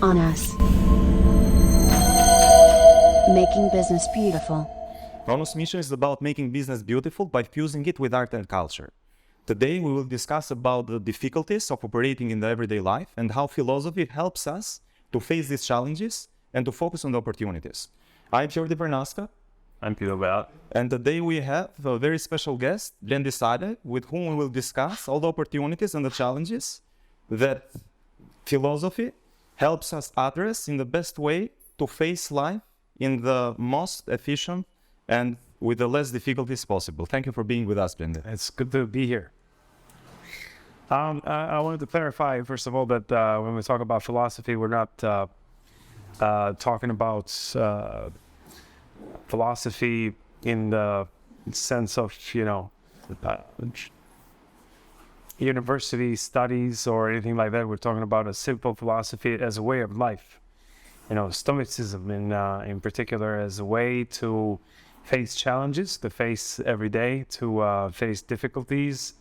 ONUS. Making business beautiful. ONUS mission is about making business beautiful by fusing it with art and culture. Today we will discuss about the difficulties of operating in the everyday life and how philosophy helps us to face these challenges and to focus on the opportunities. I'm Fiordi Pernaska. I'm Pirro. And today we have a very special guest, Blendi Salaj, with whom we will discuss all the opportunities and the challenges that philosophy helps us address in the best way to face life in the most efficient and with the less difficulties possible. Thank you for being with us, Blendi. It's good to be here. I wanted to clarify, first of all, that when we talk about philosophy, we're not talking about philosophy in the sense of, university studies or anything like that. We're talking about a simple philosophy as a way of life. Stoicism in particular as a way to face challenges, to face every day, to face difficulties,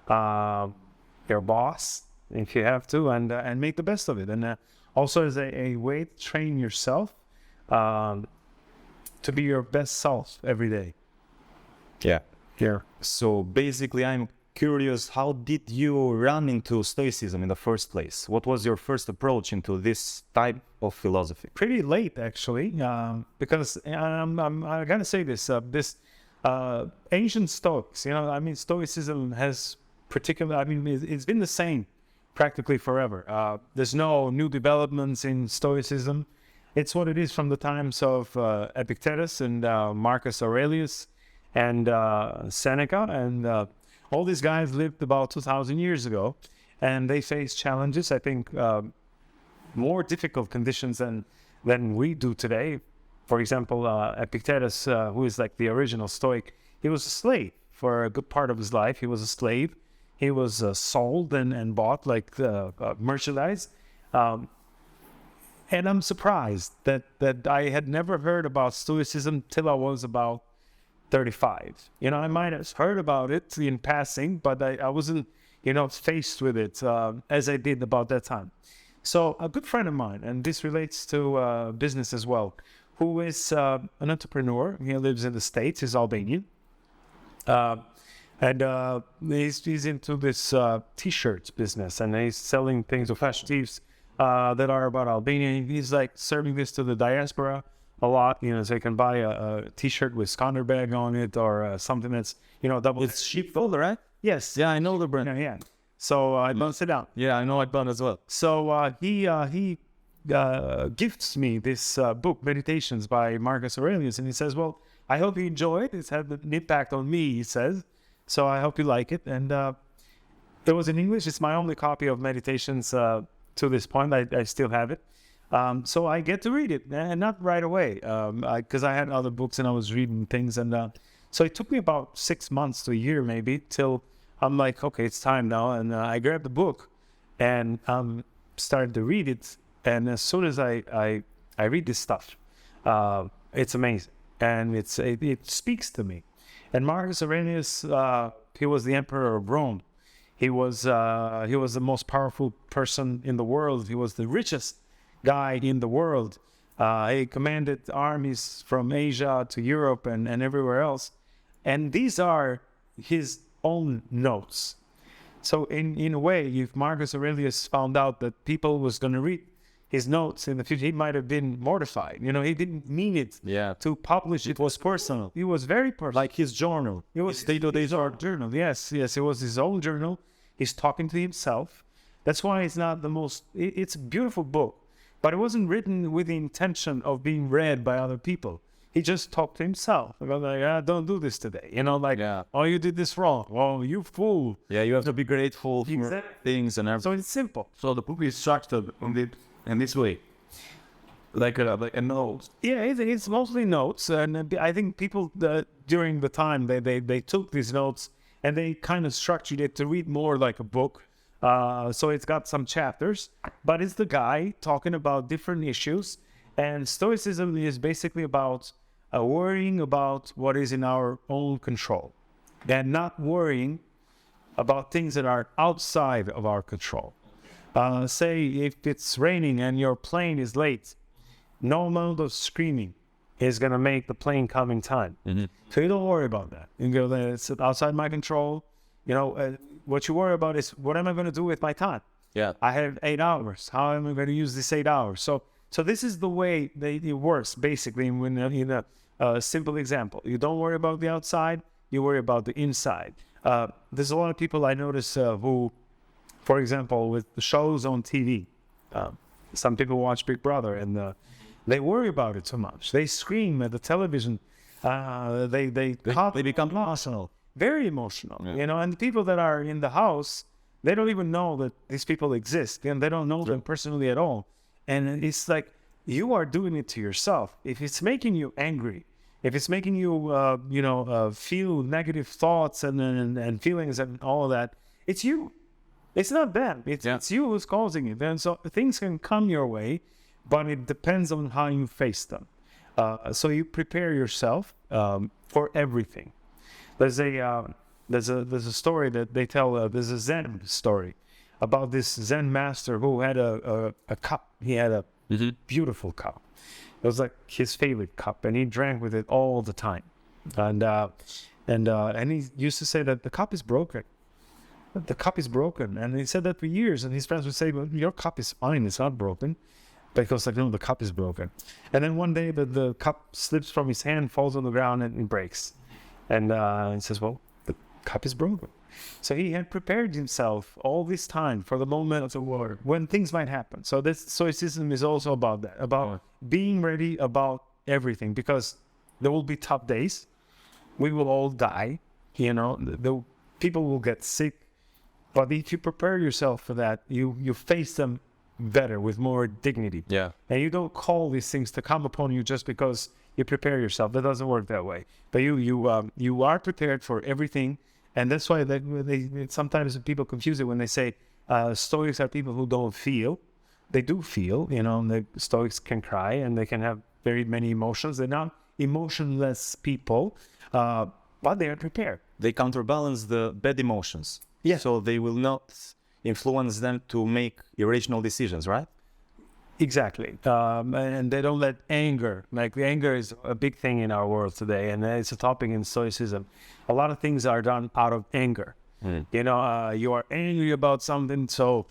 your boss, if you have to, and make the best of it. And also as a way to train yourself to be your best self every day. Yeah. Here. So basically, I'm curious, how did you run into Stoicism in the first place? What was your first approach into this type of philosophy? Pretty late, actually, because I gotta say this: ancient Stoics. Stoicism has particular. It's been the same practically forever. There's no new developments in Stoicism. It's what it is from the times of Epictetus and Marcus Aurelius and Seneca, and all these guys lived about 2,000 years ago, and they faced challenges, I think, more difficult conditions than we do today. For example, Epictetus, who is like the original Stoic, he was a slave for a good part of his life. He was a slave. He was sold and bought like merchandise. And I'm surprised that I had never heard about Stoicism till I was about 35. I might have heard about it in passing, but I wasn't, faced with it as I did about that time. So a good friend of mine, and this relates to business as well, who is an entrepreneur. He lives in the States. He's Albanian. And he's into this T-shirts business, and he's selling things to fashion thieves that are about Albania. He's like serving this to the diaspora a lot, so you can buy a T-shirt with Skanderbeg on it or something that's, double. It's sheepfold, right? Yes. Yeah, I know the brand. Yeah. So I bought it out. Yeah, I know I bought as well. So he gifts me this book, Meditations by Marcus Aurelius, and he says, well, I hope you enjoy it. It's had an impact on me, he says. So I hope you like it. And it was in English. It's my only copy of Meditations to this point. I still have it. So I get to read it, and not right away, because I had other books and I was reading things. And so it took me about 6 months to a year maybe till I'm like, okay, it's time now. And I grabbed the book and started to read it. And as soon as I read this stuff, it's amazing. And it speaks to me. And Marcus Aurelius, he was the emperor of Rome. He was the most powerful person in the world. He was the richest guy in the world. He commanded armies from Asia to Europe and everywhere else. And these are his own notes. So in a way, if Marcus Aurelius found out that people was going to read his notes in the future, he might have been mortified. He didn't mean it to publish. It was personal. It was very personal. Like his journal. It was his journal. Yes. It was his own journal. He's talking to himself. That's why it's not the most... It's a beautiful book. But it wasn't written with the intention of being read by other people. He just talked to himself. Like, don't do this today. Oh, you did this wrong. Oh, you fool. Yeah, you have to be grateful for things and everything. So it's simple. So the book is structured in this way. Like a note. Yeah, it's mostly notes. And I think people during the time, they took these notes and they kind of structured it to read more like a book. So it's got some chapters, but it's the guy talking about different issues. And Stoicism is basically about worrying about what is in our own control and not worrying about things that are outside of our control. Say if it's raining and your plane is late, no amount of screaming is going to make the plane come in time. So you don't worry about that. You go, it's outside my control. What you worry about is, what am I going to do with my time? Yeah. I have 8 hours. How am I going to use this 8 hours? So this is the way it works, basically, in a simple example. You don't worry about the outside, you worry about the inside. There's a lot of people I notice who, for example, with the shows on TV, some people watch Big Brother and they worry about it too much. They scream at the television. They become emotional, very emotional. Yeah. And the people that are in the house, they don't even know that these people exist, and they don't know them personally at all. And it's like, you are doing it to yourself. If it's making you angry, if it's making you, feel negative thoughts and feelings and all of that, it's you. It's not them. It's you who's causing it. And so things can come your way, but it depends on how you face them. So you prepare yourself for everything. There's a story that they tell. There's a Zen story about this Zen master who had a cup. He had a beautiful cup. It was like his favorite cup, and he drank with it all the time. And he used to say that the cup is broken. The cup is broken, and he said that for years. And his friends would say, "Well, your cup is fine; it's not broken." Because no, the cup is broken. And then one day the cup slips from his hand, falls on the ground, and it breaks. And he says, "Well, the cup is broken." So he had prepared himself all this time for the moment of war when things might happen. So this Stoicism is also about that, about being ready about everything, because there will be tough days. We will all die. The people will get sick. But if you prepare yourself for that, you face them better with more dignity. Yeah. And you don't call these things to come upon you just because you prepare yourself. That doesn't work that way. But you are prepared for everything. And that's why they sometimes people confuse it when they say Stoics are people who don't feel. They do feel, the Stoics can cry and they can have very many emotions. They're not emotionless people, but they are prepared. They counterbalance the bad emotions. Yeah. So they will not influence them to make irrational decisions, right? Exactly. And they don't let anger, like the anger is a big thing in our world today, and it's a topic in Stoicism. A lot of things are done out of anger. You are angry about something, so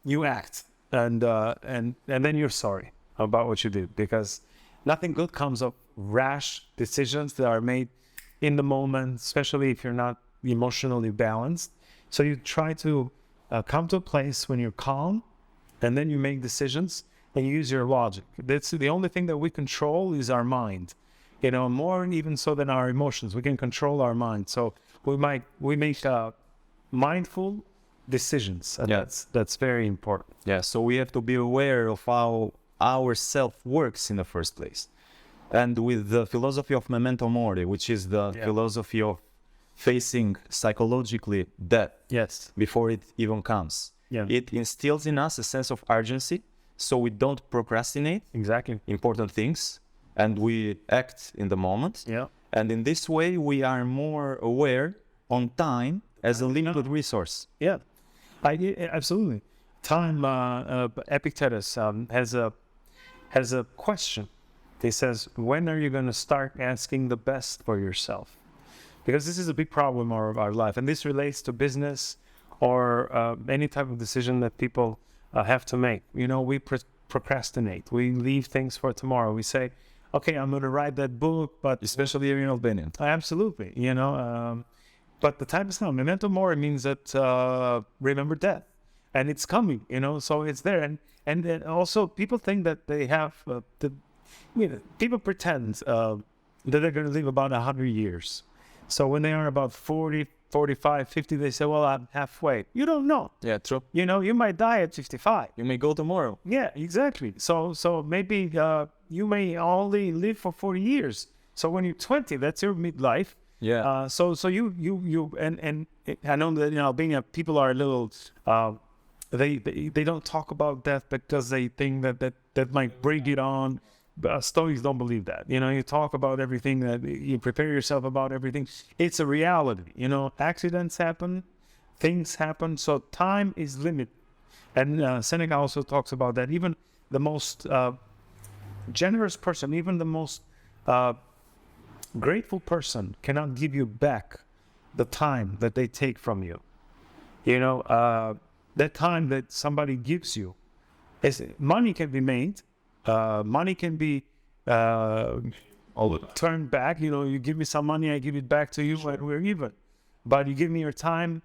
you act, and then you're sorry about what you did, because nothing good comes of rash decisions that are made in the moment, especially if you're not emotionally balanced. So you try to come to a place when you're calm, and then you make decisions and you use your logic. That's the only thing that we control is our mind. More even so than our emotions. We can control our mind. So we make mindful decisions. And that's very important. Yeah. So we have to be aware of how our self works in the first place. And with the philosophy of memento mori, which is the philosophy of facing psychologically death before it even comes. Yeah. It instills in us a sense of urgency, so we don't procrastinate important things, and we act in the moment. Yeah. And in this way, we are more aware on time as a limited resource. Yeah, absolutely. Time, Epictetus has a question. He says, when are you going to start asking the best for yourself? Because this is a big problem of our life, and this relates to business or any type of decision that people have to make. We procrastinate. We leave things for tomorrow. We say, okay, I'm going to write that book, but... Especially here in Albania. Absolutely, But the time is now. Memento mori means that remember death. And it's coming, so it's there. And then also people think that they have... people pretend that they're going to live about 100 years. So when they are about 40, 45, 50, they say, well, I'm halfway. You don't know. Yeah, true. You might die at 55. You may go tomorrow. Yeah, exactly. So maybe you may only live for 40 years. So when you're 20, that's your midlife. Yeah. So you and I know that Albania people are a little they don't talk about death because they think that might bring it on. Stoics don't believe that. You talk about everything, that you prepare yourself about everything. It's a reality. Accidents happen, things happen. So time is limited. And Seneca also talks about that even the most generous person, even the most grateful person cannot give you back the time that they take from you. That time that somebody gives you, money can be made, money can be turned back. You give me some money, I give it back to you, and we're even. But you give me your time,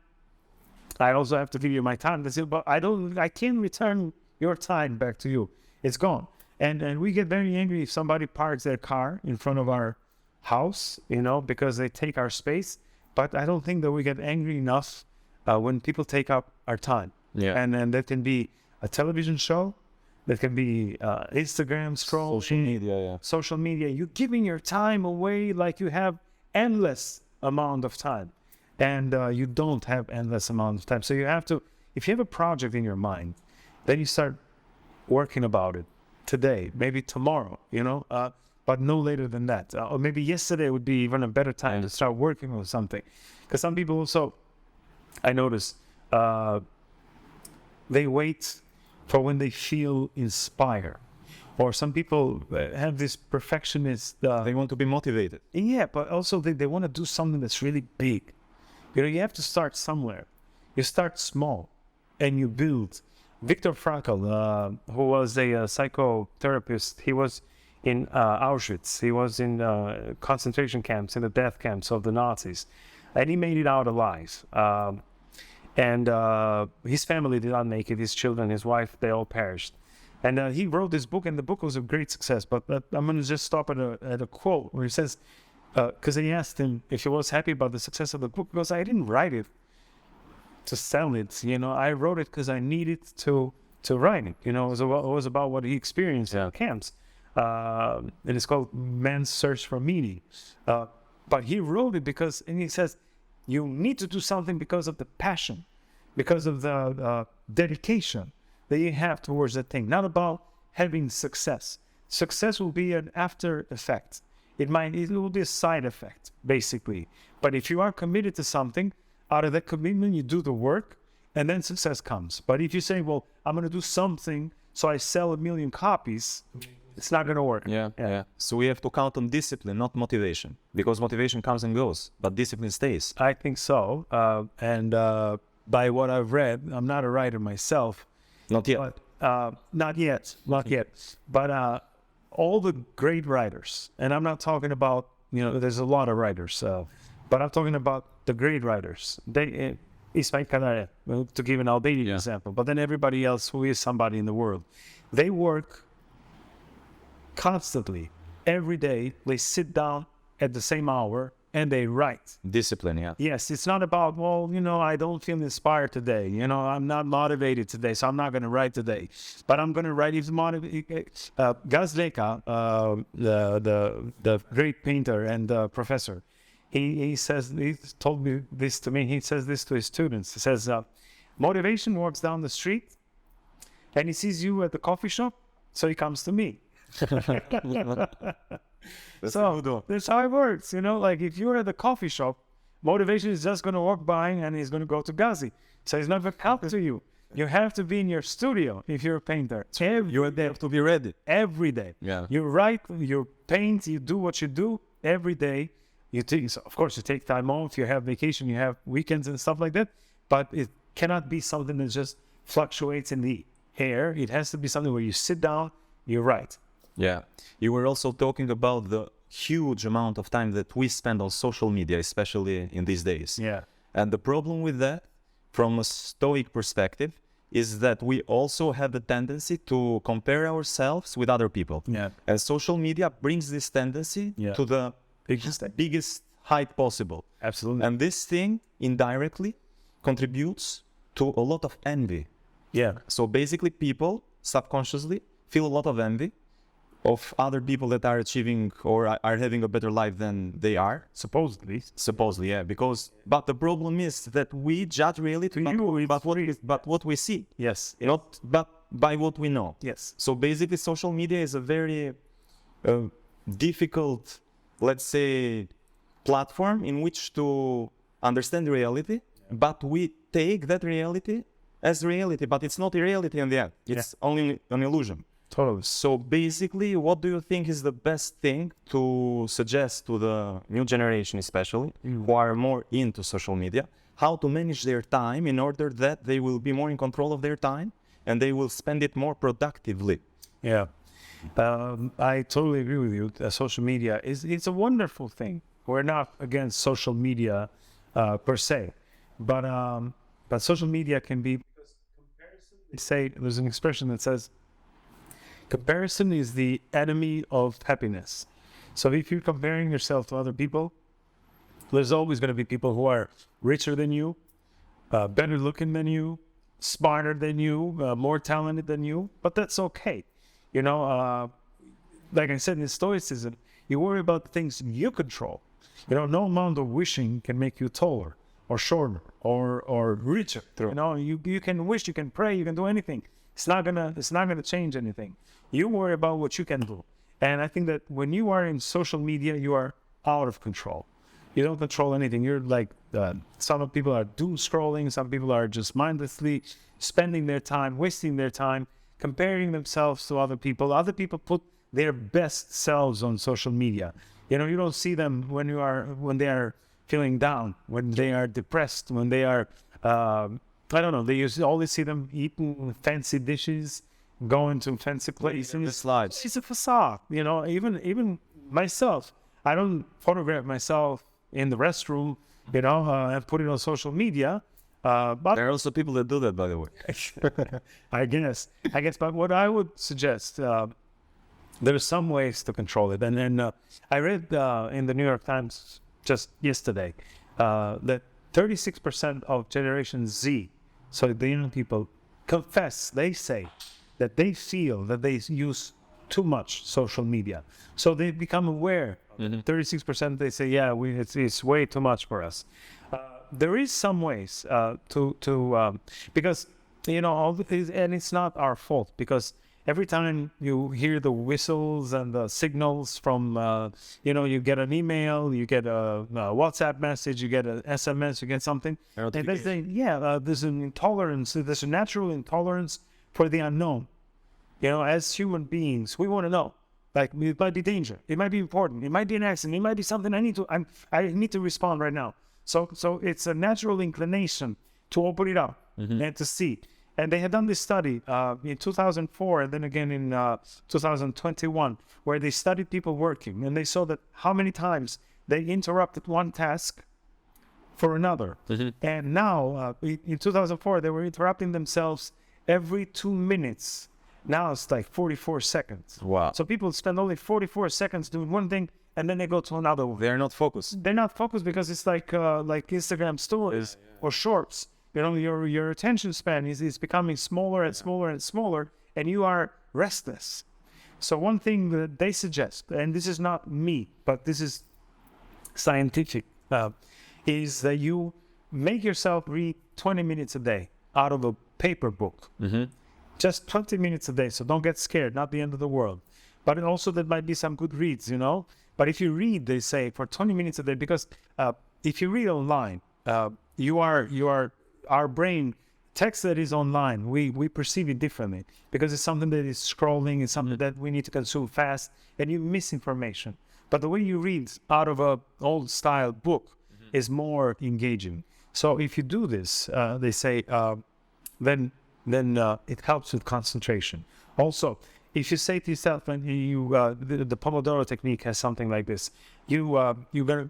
I also have to give you my time. That's it. But I can't return your time back to you. It's gone. And we get very angry if somebody parks their car in front of our house, because they take our space. But I don't think that we get angry enough when people take up our time. Yeah. And that can be a television show, that can be Instagram scroll, social media. You're giving your time away like you have endless amount of time, and you don't have endless amount of time. So you have to, if you have a project in your mind, then you start working about it today, maybe tomorrow, but no later than that. Or maybe yesterday would be even a better time to start working on something. Because some people also, I notice, they wait for when they feel inspired. Or some people have this perfectionist... they want to be motivated. Yeah, but also they want to do something that's really big. You have to start somewhere. You start small and you build. Viktor Frankl, who was a psychotherapist, he was in Auschwitz. He was in concentration camps, in the death camps of the Nazis. And he made it out alive. And his family did not make it. His children, his wife, they all perished. And he wrote this book, and the book was a great success. But I'm going to just stop at a quote where he says, because they asked him if he was happy about the success of the book. Because I didn't write it to sell it. I wrote it because I needed to write it. It was about what he experienced in camps. And it's called Man's Search for Meaning. But he wrote it because, and he says, you need to do something because of the passion, because of the dedication that you have towards that thing. Not about having success. Success will be an after effect. It will be a side effect, basically. But if you are committed to something, out of that commitment, you do the work, and then success comes. But if you say, well, I'm going to do something so I sell 1 million copies, it's not going to work. Yeah. So we have to count on discipline, not motivation, because motivation comes and goes, but discipline stays. I think so. And by what I've read, I'm not a writer myself. Not yet. But, not yet. But all the great writers, and I'm not talking about, there's a lot of writers, but I'm talking about the great writers. Ismail Kadare, to give an Albanian example, but then everybody else who is somebody in the world, they work constantly, every day. They sit down at the same hour and they write. Discipline, yeah. Yes, it's not about, I don't feel inspired today. I'm not motivated today, so I'm not going to write today. But I'm going to write if motivated. Gazleka, the great painter and professor, he told me this to me. He says this to his students. He says, motivation walks down the street and he sees you at the coffee shop, so he comes to me. That's how it works, like if you're at the coffee shop, motivation is just going to walk by and he's going to go to Gazi. So he's not going to come to you. You have to be in your studio if you're a painter. You have to be ready. Every day. Yeah. You write, you paint, you do what you do every day. Of course, you take time off, you have vacation, you have weekends and stuff like that, but it cannot be something that just fluctuates in the air. It has to be something where you sit down, you write. Yeah. You were also talking about the huge amount of time that we spend on social media, especially in these days. Yeah. And the problem with that, from a Stoic perspective, is that we also have the tendency to compare ourselves with other people. Yeah. And social media brings this tendency to the biggest height possible. Absolutely. And this thing indirectly contributes to a lot of envy. Yeah. So basically people subconsciously feel a lot of envy of other people that are achieving or are having a better life than they are. Supposedly, yeah. But the problem is that we judge reality but what we see. Yes. Not but by what we know. Yes. So basically social media is a very difficult, let's say, platform in which to understand reality, but we take that reality as reality, but it's not a reality in the end. It's only an illusion. Totally. So basically, what do you think is the best thing to suggest to the new generation, especially, who are more into social media, how to manage their time in order that they will be more in control of their time and they will spend it more productively? Yeah. I totally agree with you. Social media it's a wonderful thing. We're not against social media per se, but social media can be, because comparison, they say, there's an expression that says comparison is the enemy of happiness. So if you're comparing yourself to other people, there's always going to be people who are richer than you, better looking than you, smarter than you, more talented than you, but that's okay. You know, like I said, in Stoicism, you worry about the things you control. You know, no amount of wishing can make you taller or shorter or richer. True. You know, you can wish, you can pray, you can do anything. It's not gonna change anything. You worry about what you can do. And I think that when you are in social media, you are out of control. You don't control anything. You're like, some people are doom scrolling. Some people are just mindlessly spending their time, wasting their time, comparing themselves to other people. Other people put their best selves on social media. You know, you don't see them when they are feeling down, when they are depressed, when they are, I don't know, they always see them eating fancy dishes, going to fancy places. It's a facade, you know. Even myself, I don't photograph myself in the restroom, you know, and put it on social media. But There are also people that do that, by the way. I guess. But what I would suggest, there are some ways to control it. And then I read in the New York Times just yesterday that 36% of Generation Z, so the young people, confess, they say, that they feel that they use too much social media. So they become aware. 36% they say, yeah, it's way too much for us. There is some ways because, you know, and it's not our fault, because every time you hear the whistles and the signals from, you know, you get an email, you get a WhatsApp message, you get an SMS, you get something. And they say, there's an intolerance, there's a natural intolerance for the unknown. You know, as human beings, we want to know. Like, it might be danger, it might be important, it might be an accident, it might be something I need to respond right now. So it's a natural inclination to open it up and to see. And they had done this study in 2004 and then again in 2021, where they studied people working, and they saw that how many times they interrupted one task for another. And now in 2004, they were interrupting themselves every 2 minutes. Now it's like 44 seconds. Wow. So people spend only 44 seconds doing one thing, and then they go to another one. They're not focused. They're not focused because it's like Instagram stories or shorts. You know, your attention span is becoming smaller and smaller and smaller, and you are restless. So one thing that they suggest, and this is not me, but this is scientific, is that you make yourself read 20 minutes a day out of a paper book. Just 20 minutes a day, so don't get scared, not the end of the world. But also there might be some good reads, you know. But if you read, they say, for 20 minutes a day, because if you read online, our brain, text that is online, we perceive it differently, because it's something that is scrolling, it's something that we need to consume fast, and you miss information. But the way you read out of a old style book is more engaging. So if you do this, they say, then it helps with concentration. Also, if you say to yourself, when the Pomodoro technique has something like this, you're gonna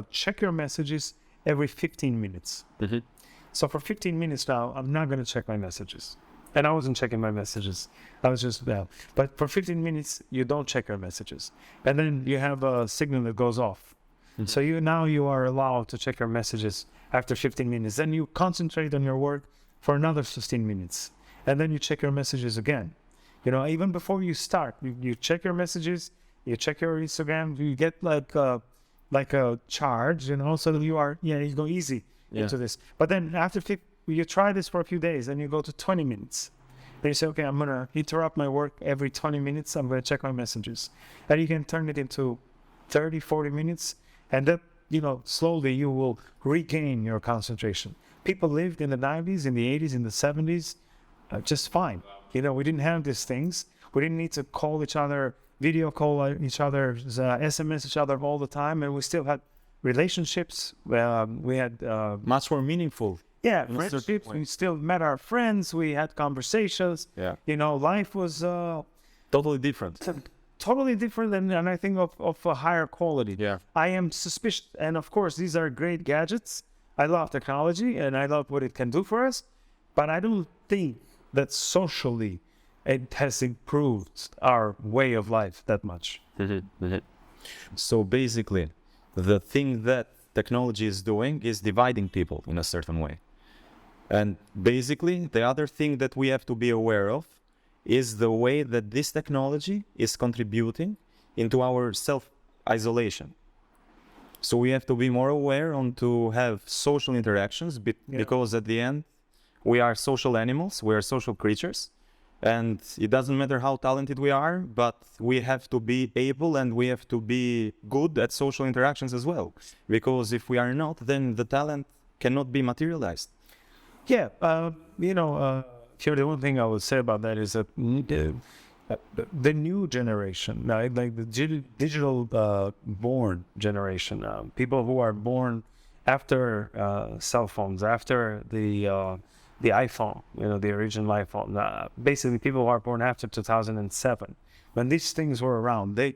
check your messages every 15 minutes. So for 15 minutes now, I'm not gonna check my messages. And I wasn't checking my messages. I was just, but for 15 minutes, you don't check your messages. And then you have a signal that goes off. So you are allowed to check your messages after 15 minutes. Then you concentrate on your work for another 15 minutes. And then you check your messages again. You know, even before you start, you check your messages, you check your Instagram, you get like a charge, you know, so that you go easy into this. But then after you try this for a few days, and you go to 20 minutes. Then you say, okay, I'm going to interrupt my work every 20 minutes. I'm going to check my messages. And you can turn it into 30, 40 minutes. And that, you know, slowly you will regain your concentration. people lived in the 90s, in the 80s, in the 70s, just fine. We didn't have these things. We didn't need to call each other, video call each other, SMS each other all the time, and we still had relationships. We had Much more meaningful. yeah, in a certain friendships. way. We still met our friends. We had conversations. Yeah. Life was Totally different. totally different, and I think of a higher quality. Yeah. I am suspicious, and of course, these are great gadgets. I love technology, and I love what it can do for us, but I don't think that socially it has improved our way of life that much. So basically, the thing that technology is doing is dividing people in a certain way. And basically, the other thing that we have to be aware of is the way that this technology is contributing into our self-isolation. So we have to be more aware on to have social interactions because at the end, we are social animals, we are social creatures. And it doesn't matter how talented we are, but we have to be able and we have to be good at social interactions as well. Because if we are not, then the talent cannot be materialized. Yeah, Fiordi, the one thing I would say about that is that the new generation, like the digital born generation, people who are born after cell phones, after the iPhone, the original iPhone, basically people who are born after 2007, when these things were around, they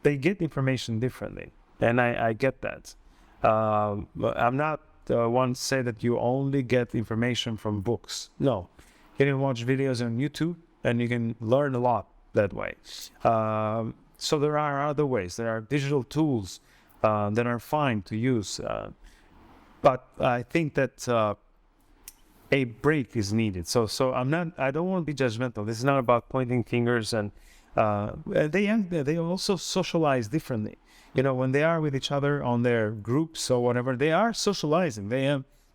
get information differently, and I get that. I'm not one to say that you only get information from books. No, you can watch videos on YouTube, and you can learn a lot that way. So there are other ways. There are digital tools that are fine to use, but I think that a break is needed. So I don't want to be judgmental. This is not about pointing fingers, and they also socialize differently. When they are with each other on their groups or whatever, they are socializing. They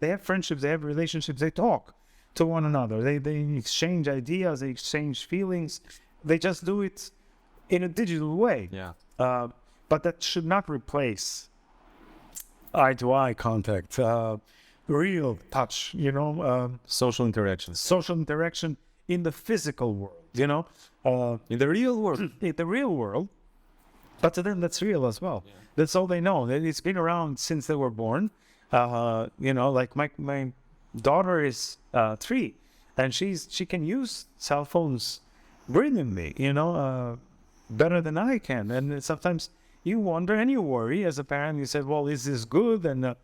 have friendships, they have relationships, they talk to one another. They exchange ideas, they exchange feelings. They just do it in a digital way. Yeah. But that should not replace eye-to-eye contact, real touch, Social interactions. social interaction in the physical world, In the real world. in the real world. But to them, that's real as well. Yeah. That's all they know. It's been around since they were born. Like my daughter is 3, and she can use cell phones brilliantly, better than I can. And sometimes you wonder and you worry as a parent. You said, well, is this good? And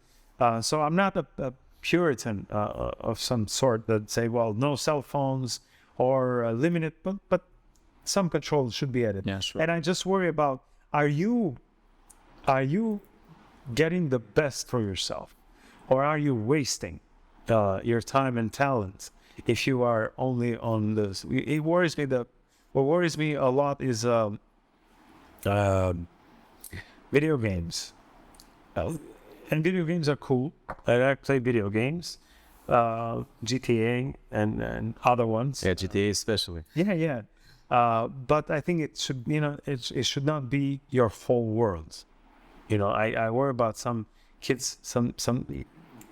so I'm not a Puritan of some sort that say, well, no cell phones or limited, but some control should be added. Yeah, sure. And I just worry about, are you getting the best for yourself, or are you wasting your time and talent if you are only on this? It worries me what worries me a lot is video games. And video games are cool. I play video games, GTA and other ones. Yeah, GTA especially. Yeah. But I think it should, it should not be your whole world. I worry about some kids, some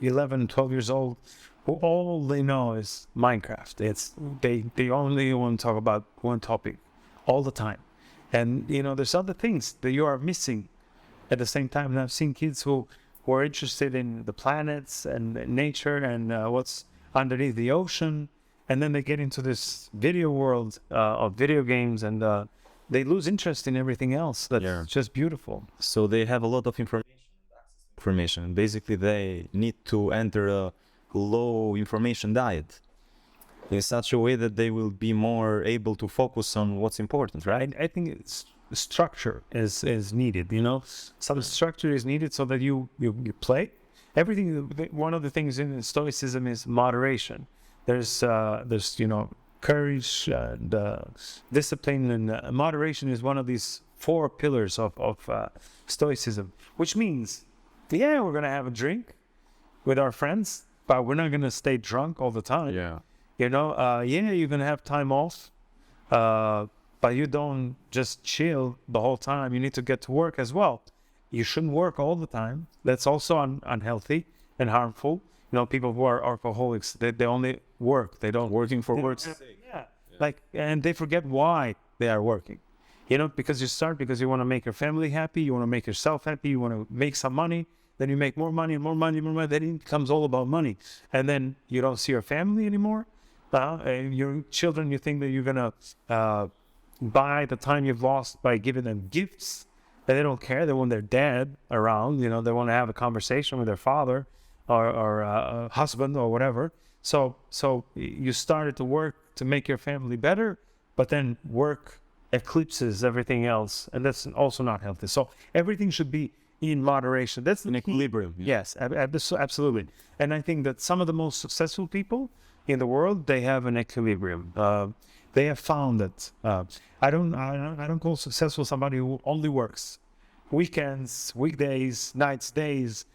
11, 12 years old, who all they know is Minecraft. They only want to talk about one topic all the time. And, there's other things that you are missing at the same time. And I've seen kids who are interested in the planets and nature and what's underneath the ocean. And then they get into this video world of video games, and they lose interest in everything else. That's just beautiful. So they have a lot of information. Basically, they need to enter a low information diet in such a way that they will be more able to focus on what's important, right? I think structure is needed. Some structure is needed so that you play. Everything. One of the things in Stoicism is moderation. There's courage and discipline, and moderation is one of these 4 pillars of Stoicism, which means, we're going to have a drink with our friends, but we're not going to stay drunk all the time. Yeah. You're going to have time off, but you don't just chill the whole time. You need to get to work as well. You shouldn't work all the time. That's also unhealthy. and harmful. People who are alcoholics, they only work. They don't Working for work's yeah, sake. yeah. And they forget why they are working. Because you start because you want to make your family happy, you want to make yourself happy, you want to make some money, then you make more money and more money and more money. Then it becomes all about money. And then you don't see your family anymore. And your children, you think that you're going to buy the time you've lost by giving them gifts. And they don't care. They want their dad around. They want to have a conversation with their father or husband or whatever. So you started to work to make your family better, but then work eclipses everything else, and that's also not healthy. So everything should be in moderation. That's In equilibrium. Yes, absolutely. And I think that some of the most successful people in the world, they have an equilibrium. They have found that. I don't call successful somebody who only works weekends, weekdays, nights, days,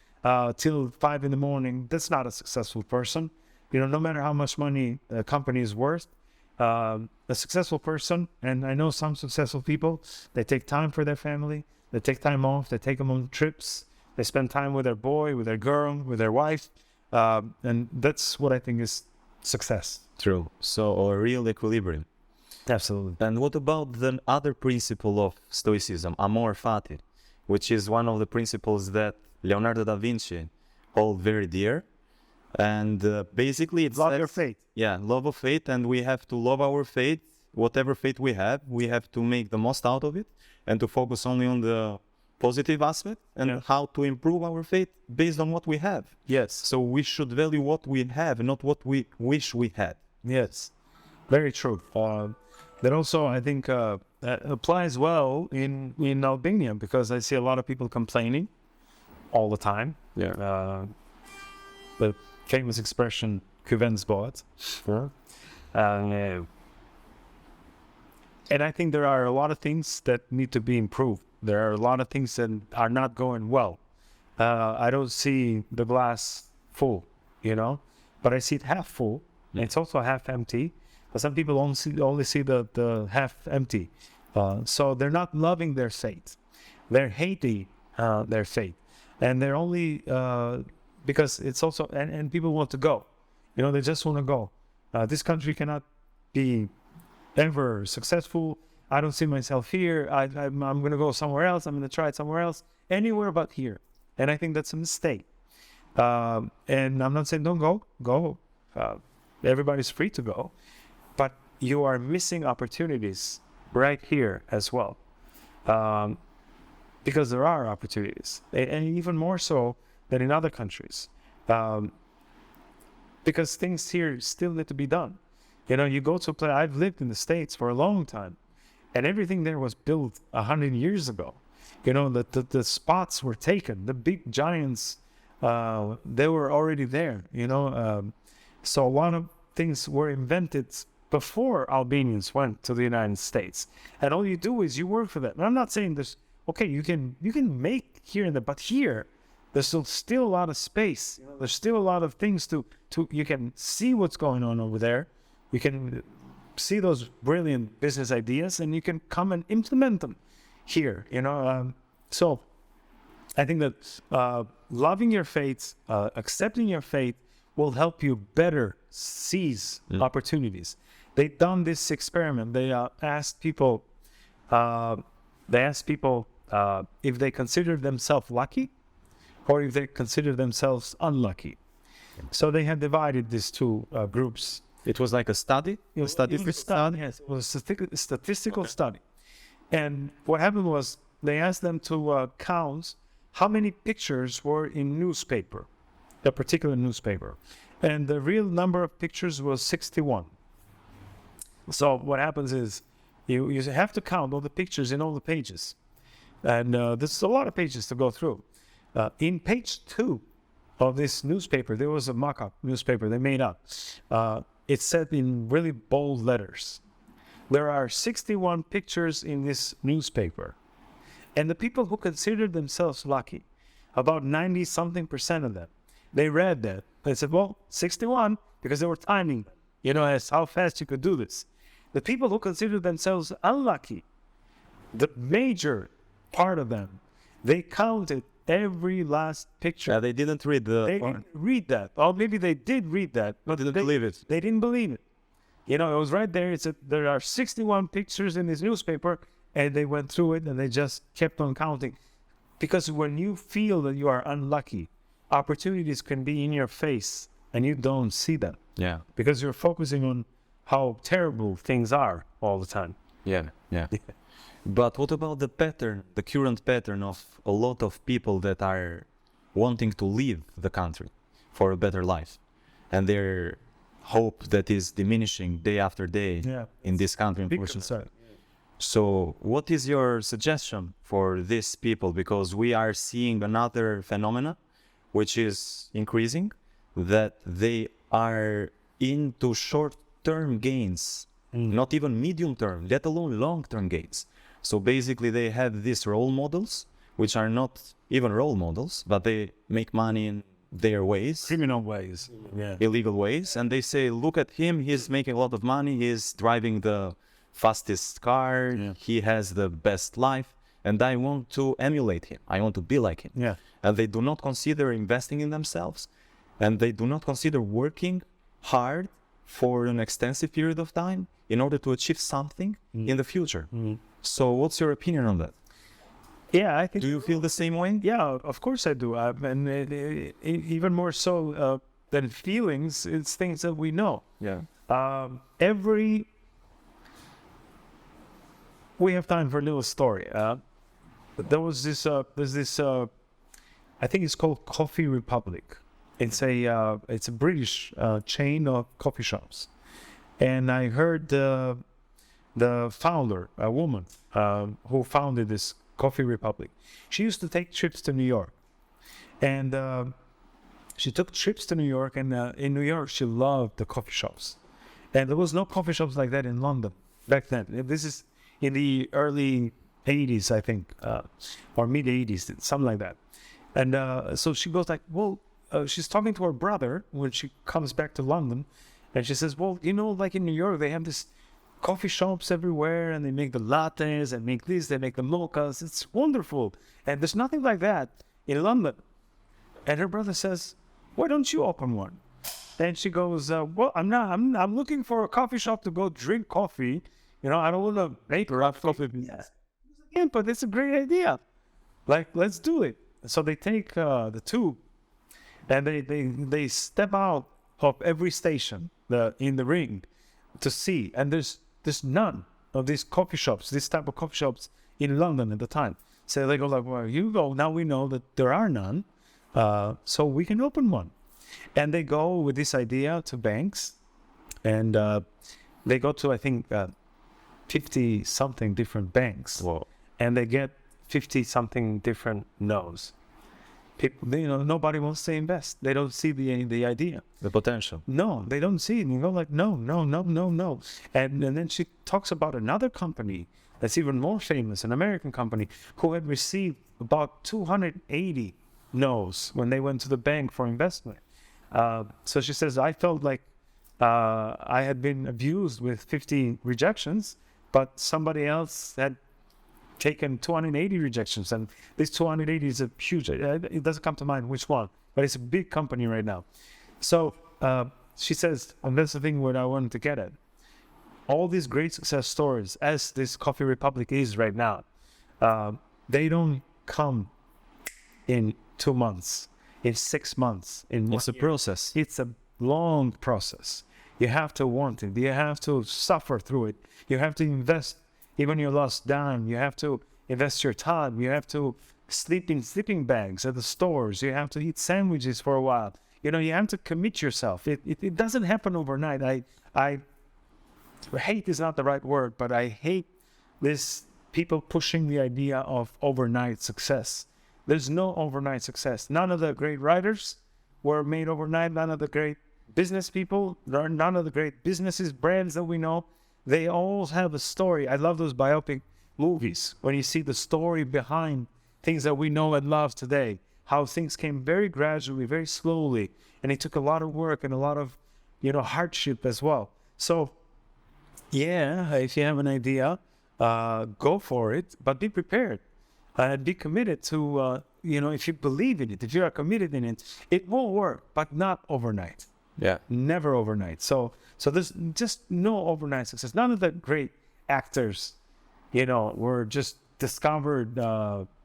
till 5 a.m. That's not a successful person. No matter how much money a company is worth, a successful person, and I know some successful people, they take time for their family, they take time off, they take them on trips, they spend time with their boy, with their girl, with their wife, and that's what I think is success. True. So a real equilibrium. Absolutely. And what about the other principle of Stoicism, amor fati, which is one of the principles that Leonardo da Vinci hold very dear? And basically it's Love your fate. Yeah, love of fate, and we have to love our fate, whatever fate we have to make the most out of it and to focus only on the positive aspect and how to improve our fate based on what we have. Yes. So we should value what we have, not what we wish we had. Yes, very true. That also, I think, applies well in Albania, because I see a lot of people complaining all the time. Yeah. The famous expression, "Kuvensbot." And I think there are a lot of things that need to be improved. There are a lot of things that are not going well. I don't see the glass full, but I see it half full. And it's also half empty. But some people only see the half empty. So they're not loving their fate. They're hating their fate. And they're only, because it's also, and people want to go. They just want to go. This country cannot be ever successful. I don't see myself here. I'm going to go somewhere else. I'm going to try it somewhere else. Anywhere but here. And I think that's a mistake. And I'm not saying don't go. Go. Everybody's free to go. But you are missing opportunities right here as well. Because there are opportunities. And even more so than in other countries. Because things here still need to be done. You go to a place. I've lived in the States for a long time, and everything there was built 100 years ago. The spots were taken. The big giants, they were already there. So a lot of things were invented before Albanians went to the United States, and all you do is you work for that. And I'm not saying this. Okay, you can make here and there, but here there's still a lot of space. There's still a lot of things to you can see what's going on over there. You can see those brilliant business ideas, and you can come and implement them here. So I think that loving your fate, accepting your fate, will help you better seize opportunities. They've done this experiment. They asked people. If they consider themselves lucky, or if they consider themselves unlucky. So they had divided these two groups. It was like a study? It Statistical study? Yes, it was a statistical study. And what happened was they asked them to count how many pictures were in newspaper, a particular newspaper. And the real number of pictures was 61. So what happens is you have to count all the pictures in all the pages. And this is a lot of pages to go through. In page 2 of this newspaper, there was a mock-up newspaper they made up. It said in really bold letters, there are 61 pictures in this newspaper. And the people who considered themselves lucky, about 90-something% of them, they read that. They said, well, 61, because they were timing them, as how fast you could do this. The people who considered themselves unlucky, the major part of them, they counted every last picture. Yeah, they didn't read the. They didn't read that. Or maybe they did read that, but Didn't believe it. They didn't believe it. You know, it was right there. There are 61 pictures in this newspaper, and they went through it, and they just kept on counting. Because when you feel that you are unlucky, opportunities can be in your face, and you don't see them. Yeah. Because you're focusing on how terrible things are all the time. Yeah. But what about the pattern, the current pattern of a lot of people that are wanting to leave the country for a better life, and their hope that is diminishing day after day in this country, unfortunately. So what is your suggestion for these people? Because we are seeing another phenomena, which is increasing, that they are into short-term gains, not even medium-term, let alone long-term gains. So basically they have these role models, which are not even role models, but they make money in their ways. Criminal ways. Illegal ways. And they say, look at him, he's making a lot of money, he's driving the fastest car, he has the best life, and I want to emulate him. I want to be like him. And they do not consider investing in themselves, and they do not consider working hard for an extensive period of time in order to achieve something in the future. So what's your opinion on that? Yeah, I think. Do you feel the same way? Yeah, of course I do. And even more so than feelings, it's things that we know. We have time for a little story. There's this, I think it's called Coffee Republic. It's a British chain of coffee shops. And I heard the founder, a woman who founded this Coffee Republic. She used to take trips to New York. And she took trips to New York, and in New York, she loved the coffee shops. And there was no coffee shops like that in London back then. This is in the early 80s, I think, or mid 80s, something like that. And so she goes like, well, she's talking to her brother when she comes back to London. And she says, well, you know, like in New York, they have this coffee shops everywhere, and they make the lattes and make this, they make the mochas. It's wonderful. And there's nothing like that in London. And her brother says, why don't you open one? And she goes, well, I'm looking for a coffee shop to go drink coffee. You know, I don't want to make coffee. Yeah, but it's a great idea. Like, let's do it. So they take the tube, and they step out of every station in the ring to see. And there's none of these coffee shops, this type of coffee shops in London at the time. So they go like, well, you go. Now we know that there are none, so we can open one. And they go with this idea to banks, and they go to, I think, 50-something different banks. Whoa. And they get 50-something different no's. People, you know, nobody wants to invest. They don't see the idea, the potential. No, they don't see it. You go like, no. And then she talks about another company that's even more famous, an American company, who had received about 280 no's when they went to the bank for investment. So she says, I felt like I had been abused with 50 rejections, but somebody else had taken 280 rejections, and this 280 is a huge, it doesn't come to mind which one, but it's a big company right now. So she says, and that's the thing what I wanted to get at, all these great success stories, as this Coffee Republic is right now, they don't come in 2 months, in 6 months, in It's a process. It's a long process. You have to want it. You have to suffer through it. You have to invest even your last dime. You have to invest your time. You have to sleep in sleeping bags at the stores. You have to eat sandwiches for a while. You know, you have to commit yourself. It doesn't happen overnight. I hate is not the right word, but I hate this people pushing the idea of overnight success. There's no overnight success. None of the great writers were made overnight. None of the great business people, none of the great businesses, brands that we know, they all have a story. I love those biopic movies when you see the story behind things that we know and love today, how things came very gradually, very slowly, and it took a lot of work and a lot of, you know, hardship as well. So, yeah, if you have an idea, go for it, but be prepared and be committed to if you believe in it, if you are committed in it, it will work, but not overnight. Yeah. Never overnight. So there's just no overnight success. None of the great actors, were just discovered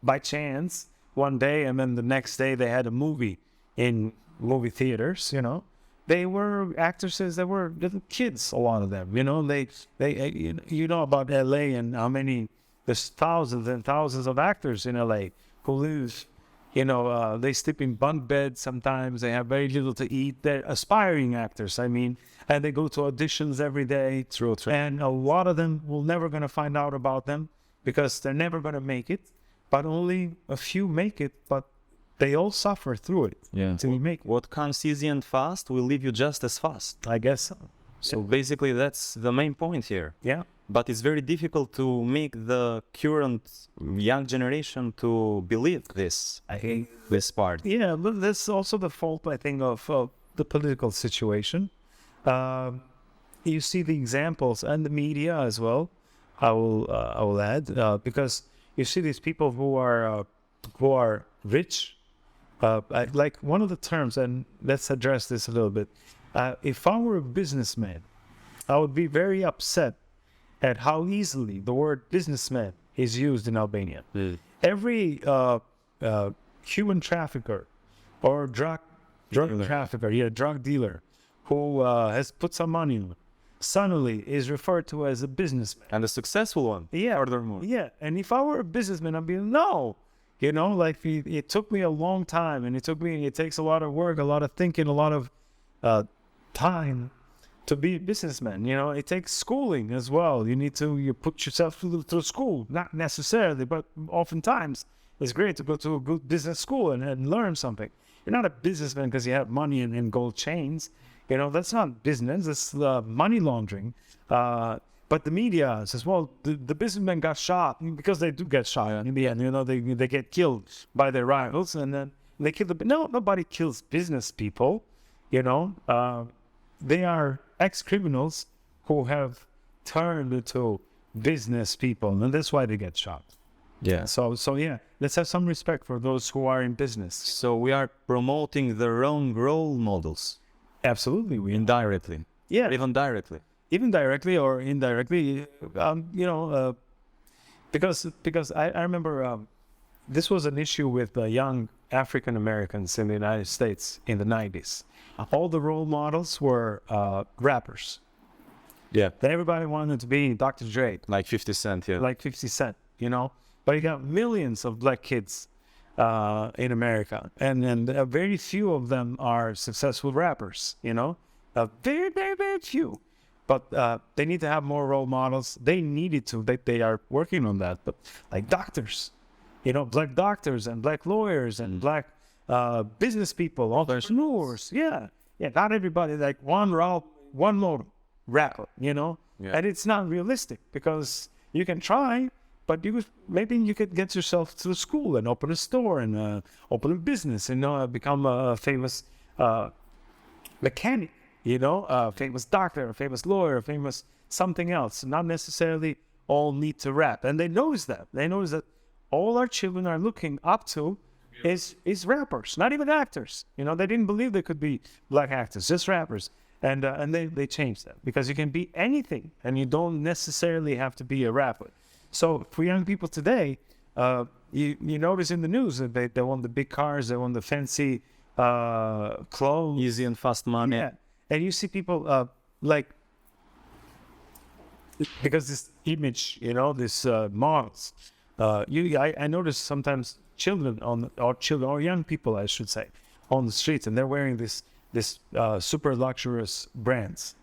by chance one day, and then the next day they had a movie in movie theaters. They were actresses that were little kids, a lot of them. They about LA and how many, there's thousands and thousands of actors in LA who live, they sleep in bunk beds sometimes. They have very little to eat. They're aspiring actors, and they go to auditions every day. True. And a lot of them will never going to find out about them because they're never going to make it. But only a few make it, but they all suffer through it. Yeah. Till we make it. What comes easy and fast will leave you just as fast. I guess so. So basically, that's the main point here. Yeah. But it's very difficult to make the current young generation to believe this part. Yeah, but that's also the fault, I think, of the political situation. You see the examples and the media as well. I will add because you see these people who are rich. Like one of the terms, and let's address this a little bit. If I were a businessman, I would be very upset at how easily the word businessman is used in Albania. Every human trafficker or drug dealer who has put some money on, suddenly is referred to as a businessman. And a successful one. Yeah. Furthermore. Yeah. And if I were a businessman, I'd be no. It took me a long time, and it takes a lot of work, a lot of thinking, a lot of time to be a businessman. It takes schooling as well. You put yourself through school, not necessarily, but oftentimes it's great to go to a good business school and learn something. You're not a businessman because you have money and gold chains. That's not business. It's money laundering. But the media says, well, the businessmen got shot, because they do get shot in the end. They get killed by their rivals, and then they kill No, nobody kills business people. They are ex-criminals who have turned into business people, and that's why they get shot. Yeah. So yeah, let's have some respect for those who are in business. So we are promoting the wrong role models. Absolutely, we Indirectly. yeah, Or even directly. even directly or indirectly, because I remember this was an issue with young African Americans in the United States in the 90s. All the role models were rappers. Yeah. Everybody wanted to be Dr. Dre, Like 50 Cent, yeah. like 50 Cent, But you got millions of black kids in America, and very few of them are successful rappers, very, very, very few. But they need to have more role models. They needed to. They are working on that. But like doctors, black doctors and black lawyers and black business people, entrepreneurs. Yeah. Not everybody like one mode rapper, Yeah. And it's not realistic because you can try, but maybe you could get yourself through school and open a store and open a business and become a famous mechanic. A famous doctor, a famous lawyer, a famous something else. Not necessarily all need to rap. And they notice that. They notice that all our children are looking up to is rappers, not even actors. They didn't believe they could be black actors, just rappers. And they changed that because you can be anything and you don't necessarily have to be a rapper. So for young people today, you notice in the news that they want the big cars, they want the fancy clothes. Easy and fast money. Yeah. And you see people because this image, this models. I notice sometimes children or young people, I should say, on the streets, and they're wearing this super luxurious brands,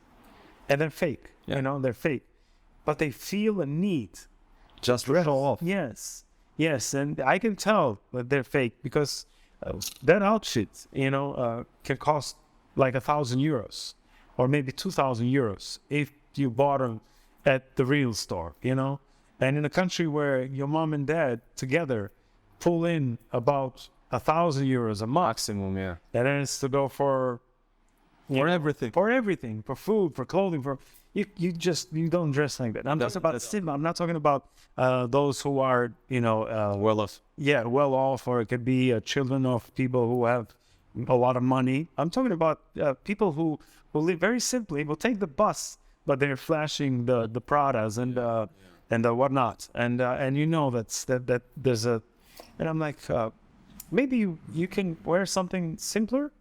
and they're fake. Yeah. They're fake, but they feel a need Just to show off. Yes, and I can tell that they're fake because that outfit, can cost like 1,000 euros or maybe 2,000 euros if you bought them at the real store, And in a country where your mom and dad together pull in about 1,000 euros a month, Maximum, yeah. and then it's to go for For everything. for everything, for food, for clothing, for you don't dress like that. I'm talking about simple. I'm not talking about those who are Well off. yeah, well off, or it could be children of people who have a lot of money. I'm talking about people who live very simply, will take the bus, but they're flashing the Pradas and the whatnot, and that there's a, and I'm like, maybe you can wear something simpler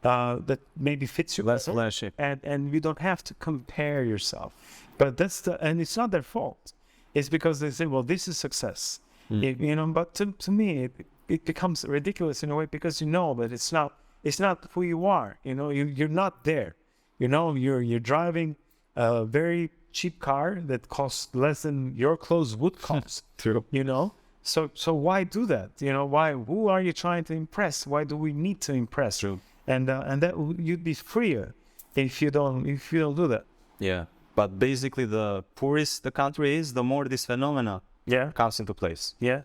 that maybe fits you Less better, flashy. and you don't have to compare yourself. But and it's not their fault. It's because they say, well, this is success. But to me, it becomes ridiculous in a way, because that it's not who you are. You're not there. You're driving a very cheap car that costs less than your clothes would cost. True. So why do that? Who are you trying to impress? Why do we need to impress? True. And that you'd be freer if you don't do that. Yeah. But basically, the poorest the country is, the more this phenomena comes into place. Yeah.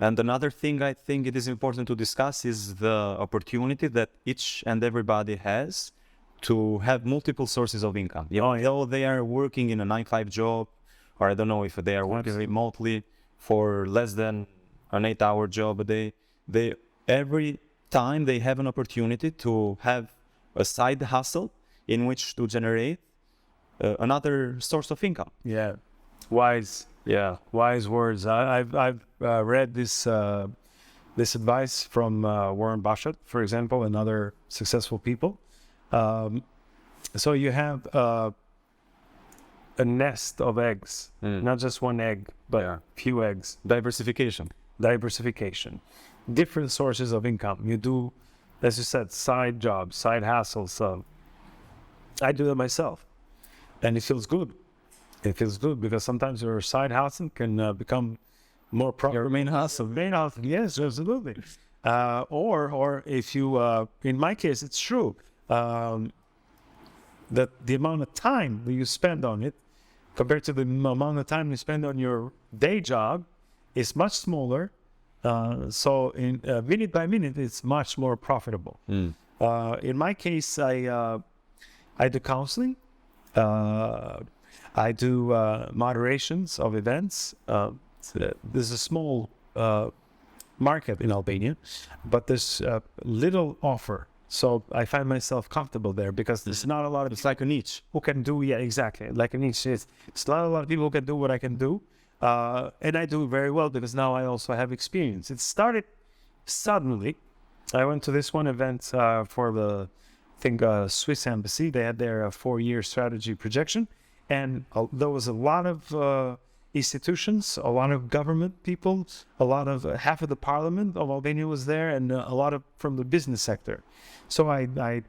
And another thing I think it is important to discuss is the opportunity that each and everybody has to have multiple sources of income. Though they are working in a 9-to-5 job, or I don't know if they are working remotely for less than an 8-hour job a day, every time they have an opportunity to have a side hustle in which to generate another source of income. Yeah. Wise words. I've read this advice from Warren Buffett, for example, and other successful people. So you have a nest of eggs, not just one egg, but few eggs. Diversification. Different sources of income. You do, as you said, side jobs, side hustles. I do that myself, and it feels good. It feels good because sometimes your side hustle can become more profitable. Your main hustle. Yes, absolutely. Or if you, in my case, it's true. That the amount of time that you spend on it compared to the amount of time you spend on your day job is much smaller. So in minute by minute, it's much more profitable. In my case, I do counseling. I do moderations of events. There's a small market in Albania, but there's little offer. So I find myself comfortable there because there's not a lot of... It's like a niche. Who can do, exactly. Like a niche. It's not a lot of people who can do what I can do. And I do very well because now I also have experience. It started suddenly. I went to this one event for the, Swiss embassy. They had their 4-year strategy projection. And there was a lot of institutions, a lot of government people, a lot of half of the parliament of Albania was there, and a lot of from the business sector. So I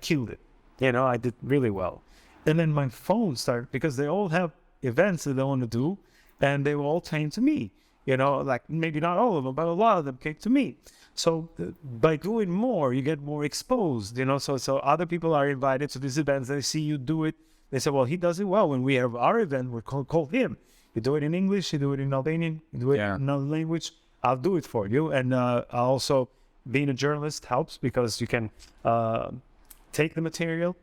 killed it. I did really well. And then my phone started, because they all have events that they want to do, and they all came to me. Like maybe not all of them, but a lot of them came to me. So by doing more, you get more exposed. So other people are invited to these events. They see you do it. They say, well, he does it well. When we have our event, we call him. You do it in English, you do it in Albanian, you do it in another language. I'll do it for you. And also, being a journalist helps because you can take the material,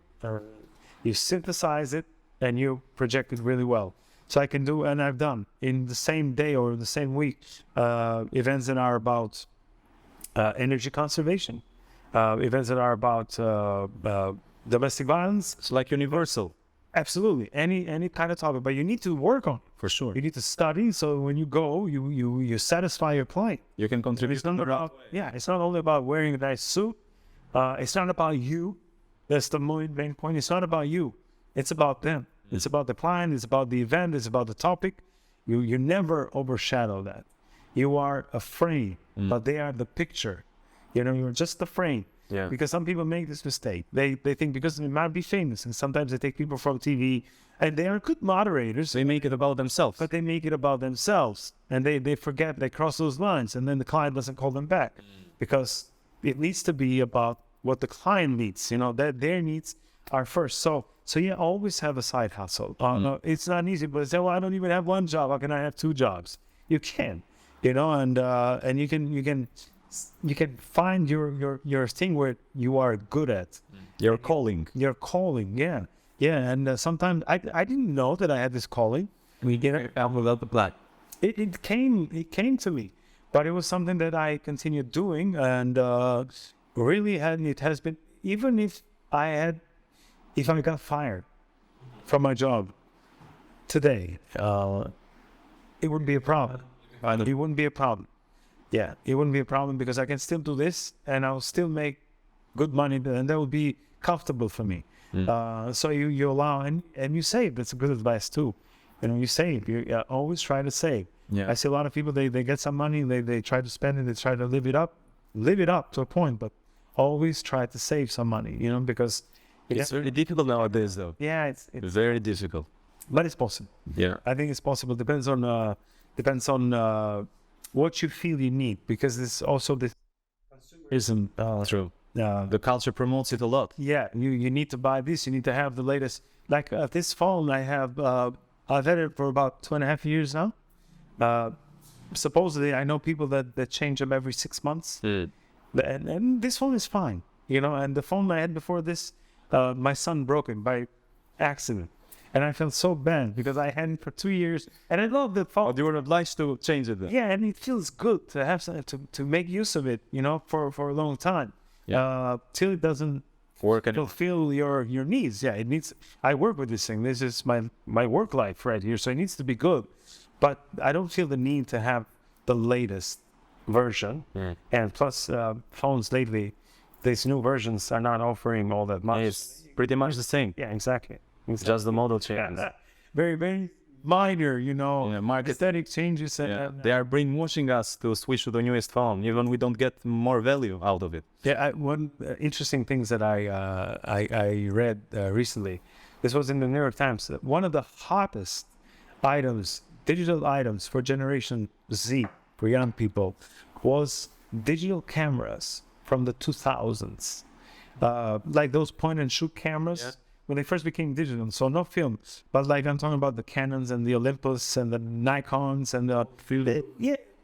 you synthesize it, and you project it really well. So I can do, and I've done in the same day or the same week, events that are about energy conservation, events that are about domestic violence. It's like universal. Absolutely, any kind of topic, but you need to work on it. For sure. You need to study, so when you go, you satisfy your client. You can contribute. It's not only about wearing a nice suit. It's not about you. That's the main point. It's not about you. It's about them. It's about the client. It's about the event. It's about the topic. You never overshadow that. You are a frame, but they are the picture. You're just the frame. Yeah. Because some people make this mistake. They think because they might be famous, and sometimes they take people from TV, and they are good moderators. They make it about themselves. But they make it about themselves, and they forget, they cross those lines, and then the client doesn't call them back, because it needs to be about what the client needs. That their needs are first. So always have a side hustle. It's not easy, but say, well, I don't even have one job. How can I have 2 jobs? You can, and you can find your thing where you are good at. Your calling. Yeah. Yeah, and sometimes I didn't know that I had this calling. We get it out without the black. It came to me, but it was something that I continued doing, and really it has been, even if I got fired from my job today, it wouldn't be a problem. It wouldn't be a problem. Yeah, it wouldn't be a problem because I can still do this and I'll still make good money, and that will be comfortable for me. So you allow and you save. That's a good advice too. You save. You always try to save. Yeah. I see a lot of people, they get some money, they try to spend it, they try to live it up to a point, but always try to save some money, because It's very difficult nowadays, though. yeah, it's Very difficult. but it's possible. Yeah. I think it's possible. Depends on what you feel you need, because it's also this consumerism. True. The culture promotes it a lot. Yeah, you need to buy this. You need to have the latest. Like this phone, I've had it for about 2.5 years now. Supposedly, I know people that change them every 6 months. And this phone is fine, And the phone I had before this, my son broke it by accident, and I felt so bad because I had it for 2 years, and I love the phone. Oh, you were obliged to change it then? Yeah, and it feels good to have something to make use of it, for a long time. Yeah. Till it doesn't Work and fulfill your needs. Yeah, it needs. I work with this thing. This is my work life right here, so it needs to be good. But I don't feel the need to have the latest version. And plus, phones lately, these new versions are not offering all that much. It's pretty much the same. Yeah, exactly. Just the model changes. Very, very minor, market. aesthetic changes. They are brainwashing us to switch to the newest phone, even we don't get more value out of it. Yeah, one interesting things that I read recently. This was in the New York Times. One of the hottest items, digital items for Generation Z, for young people, was digital cameras from the 2000s, like those point and shoot cameras when they first became digital. So no film, but like I'm talking about the Canons and the Olympus and the Nikons and the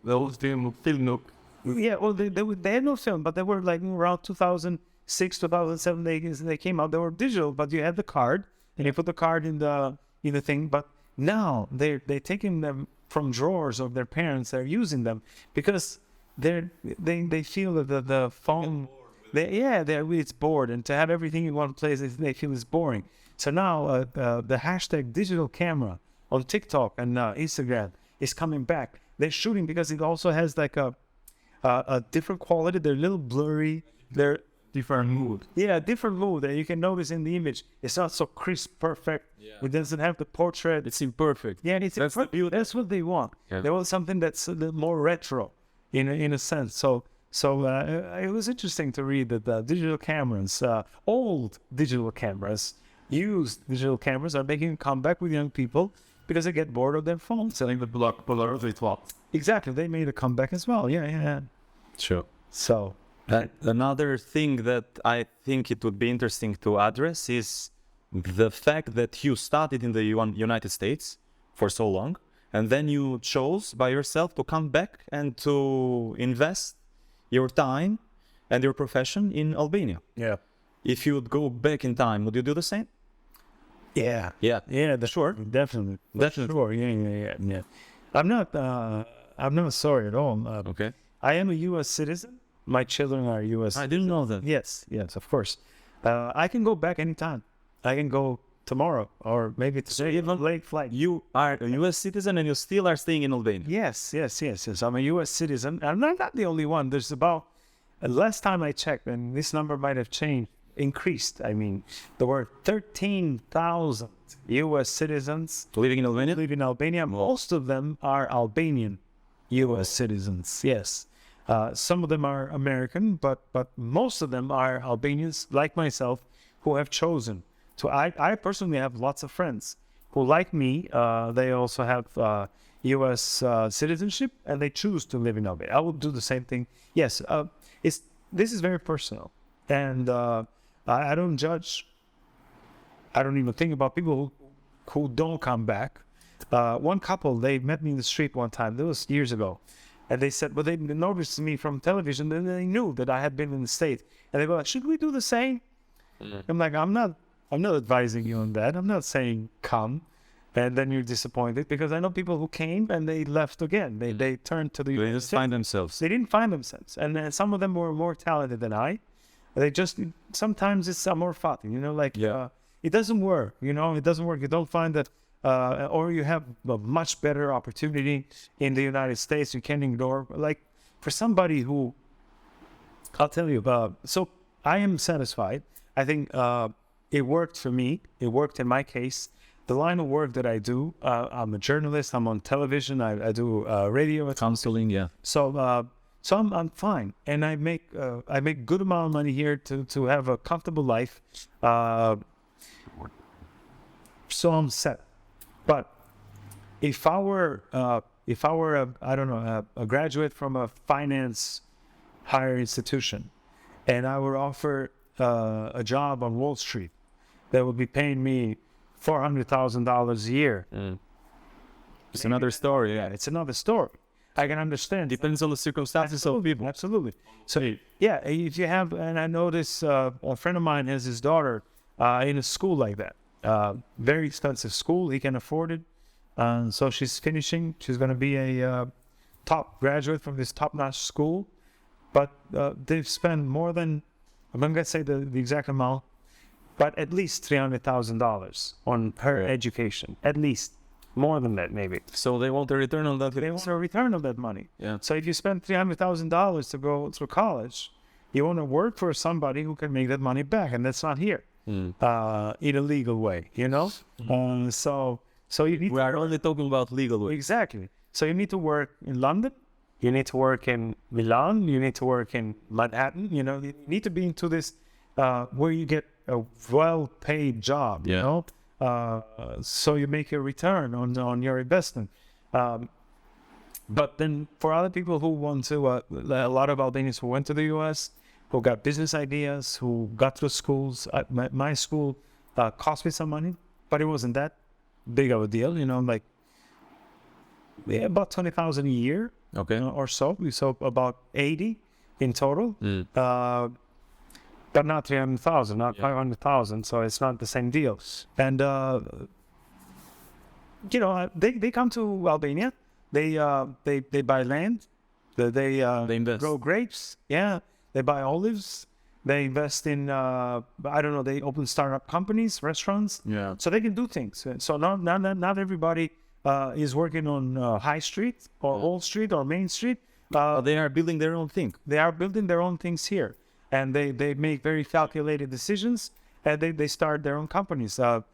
Those film look. Yeah, well, they had no film, but they were like around 2006, 2007. They came out. They were digital, but you had the card, and you put the card in the thing. But now they're taking them from drawers of their parents. They're using them because they feel that the phone. It's bored, and to have everything in one place, they feel it's boring. So now the hashtag digital camera on TikTok and Instagram is coming back. They're shooting because it also has like a different quality. They're a little blurry. They're Different mood. Yeah, different mood that you can notice in the image. It's not so crisp, perfect. Yeah. It doesn't have the portrait. It's imperfect. Yeah, it's That's imperfect. the beauty. That's what they want. Yeah. They want something that's a little more retro, in a sense. So it was interesting to read that the digital cameras, old digital cameras, used digital cameras, are making a comeback with young people because they get bored of their phones. Selling the Polaroid what? Exactly, they made a comeback as well. Yeah. Sure. So. Another thing that I think it would be interesting to address is the fact that you started in the United States for so long, and then you chose by yourself to come back and to invest your time and your profession in Albania. Yeah. If you would go back in time, would you do the same? Yeah. Sure. Definitely. Sure. Yeah. I'm not sorry at all. Okay. I am a U.S. citizen. My children are U.S. I didn't know that. Yes, of course. I can go back anytime. I can go tomorrow or maybe today. Even late flight. You are a U.S. citizen and you still are staying in Albania. Yes. I'm a U.S. citizen. I'm not the only one. There's about, last time I checked, and this number might have increased. I mean, there were 13,000 U.S. citizens Living in Albania? live in Albania. Most of them are Albanian U.S. citizens. Yes. Some of them are American, but most of them are Albanians, like myself, who have chosen to. I personally have lots of friends who, like me, they also have U.S. citizenship, and they choose to live in Albania. I would do the same thing. Yes, this is very personal, and I don't judge. I don't even think about people who don't come back. One couple, they met me in the street one time. That was years ago. And they said, well, they noticed me from television, and they knew that I had been in the States. And they go, should we do the same? I'm like, I'm not I'm not advising you on that. I'm not saying come and then you're disappointed, because I know people who came and they left again. They turned to the They United just States. find themselves. They didn't find themselves, and some of them were more talented than I. They just sometimes it's more fun, it doesn't work. It doesn't work. You don't find that, or you have a much better opportunity in the United States. You can't ignore. Like for somebody who, I'll tell you. So I am satisfied. I think it worked for me. It worked in my case. The line of work that I do, I'm a journalist. I'm on television. I do radio. Counseling, yeah. So I'm fine, and I make good amount of money here to have a comfortable life. So I'm set. But if I were a graduate from a finance higher institution, and I were offered a job on Wall Street that would be paying me $400,000 a year, It's another story, yeah. it's another story. I can understand. Depends on the circumstances of people. Absolutely. So yeah, if you have, and I know this, a friend of mine has his daughter in a school like that, very expensive school. He can afford it, so she's finishing. She's going to be a top graduate from this top-notch school, but they've spent more than, I'm not going to say the exact amount, but at least $300,000 on her education, at least. More than that, maybe. So they want a return on that. They want a return on that money. Yeah. So if you spend $300,000 to go through college, you want to work for somebody who can make that money back, and that's not here in a legal way, So you need. We are only talking about legal way. Exactly. So you need to work in London, you need to work in Milan, you need to work in Manhattan. You need to be into this where you get a well-paid job. Yeah. So you make a return on your investment. But then for other people who want to, a lot of Albanians who went to the U.S., who got business ideas, who got through schools. My school cost me some money, but it wasn't that big of a deal. About $20,000 a year. Okay. Or so. So about 80 in total. But not 300,000, not 500,000. So it's not the same deal. And they come to Albania. They buy land. They invest. Grow grapes. Yeah. They buy olives. They invest in they open startup companies, restaurants. Yeah. So they can do things. So not everybody is working on High Street or Old Street or Main Street. They are building their own thing. They are building their own things here. And they make very calculated decisions, and they start their own companies. Car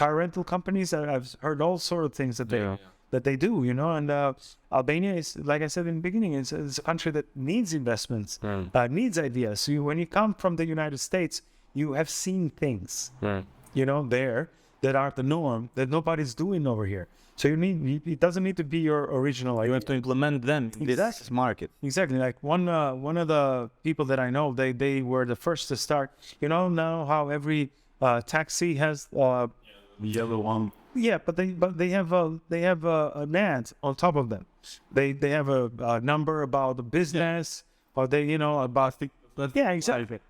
rental companies. I've heard all sort of things that they do. And Albania is, like I said in the beginning, it's a country that needs investments, needs ideas. So when you come from the United States, you have seen things, there that are the norm that nobody's doing over here. So it doesn't need to be your original idea. You have to implement them in this market. Exactly. Like one of the people that I know, they were the first to start. Now how every taxi has Yellow one. Yeah, but they have an ad on top of them. They have a number about the business, or about the. Yeah, exactly.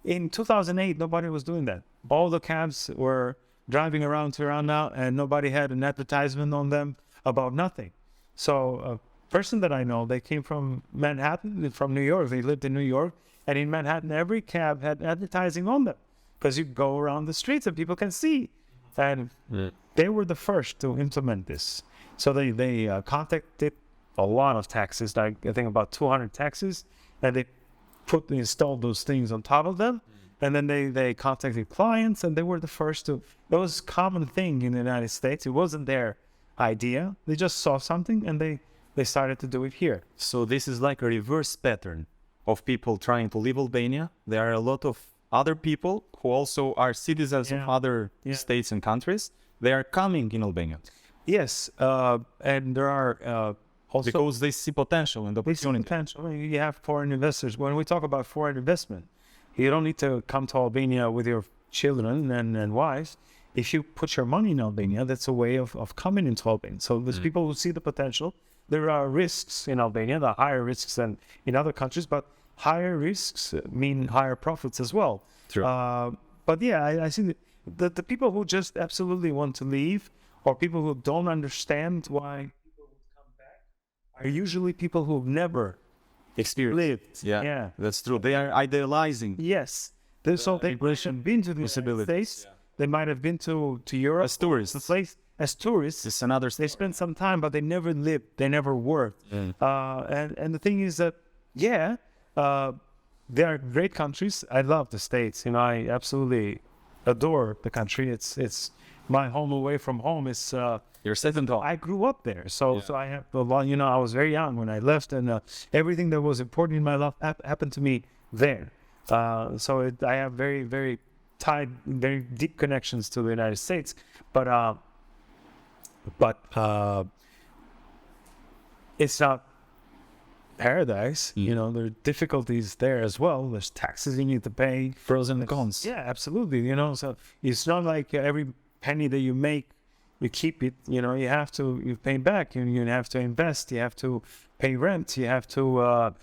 In 2008, nobody was doing that. All the cabs were driving around Tirana, and nobody had an advertisement on them about nothing. So a person that I know, they came from Manhattan, from New York. They lived in New York, and in Manhattan, every cab had advertising on them, because you go around the streets and people can see. And they were the first to implement this. So they contacted a lot of taxis, like I think about 200 taxis, and they installed those things on top of them. And then they contacted clients, and they were the first to. It was a common thing in the United States. It wasn't their idea. They just saw something, and they started to do it here. So this is like a reverse pattern of people trying to leave Albania. There are a lot of other people who also are citizens of other states and countries. They are coming in Albania. Yes, and there are also because they see potential in the opportunity. You have foreign investors. When we talk about foreign investment, you don't need to come to Albania with your children and wives. If you put your money in Albania, that's a way of coming into Albania. So there's people who see the potential. There are risks in Albania, the higher risks than in other countries, but higher risks mean higher profits as well. True. But yeah, I see the people who just absolutely want to leave, or people who don't understand why people would come back, are usually people who've never Experience. lived. Yeah, that's true. They are idealizing. Yes. So they might have been to the United possibilities. States. They might have been to Europe. As tourists. The place as tourists. It's another They spent some time, but they never lived. They never worked. And the thing is that, they are great countries. I love the States. I absolutely adore the country. It's my home away from home. It's Your second home. I grew up there, so I have a lot. I was very young when I left, and everything that was important in my life happened to me there. I have very, very tied, very deep connections to the United States. But it's not paradise. There are difficulties there as well. There's taxes you need to pay. Pros and cons. Yeah, absolutely. So it's not like every penny that you make, you keep it. You have to pay back. You have to invest. You have to pay rent. You have to.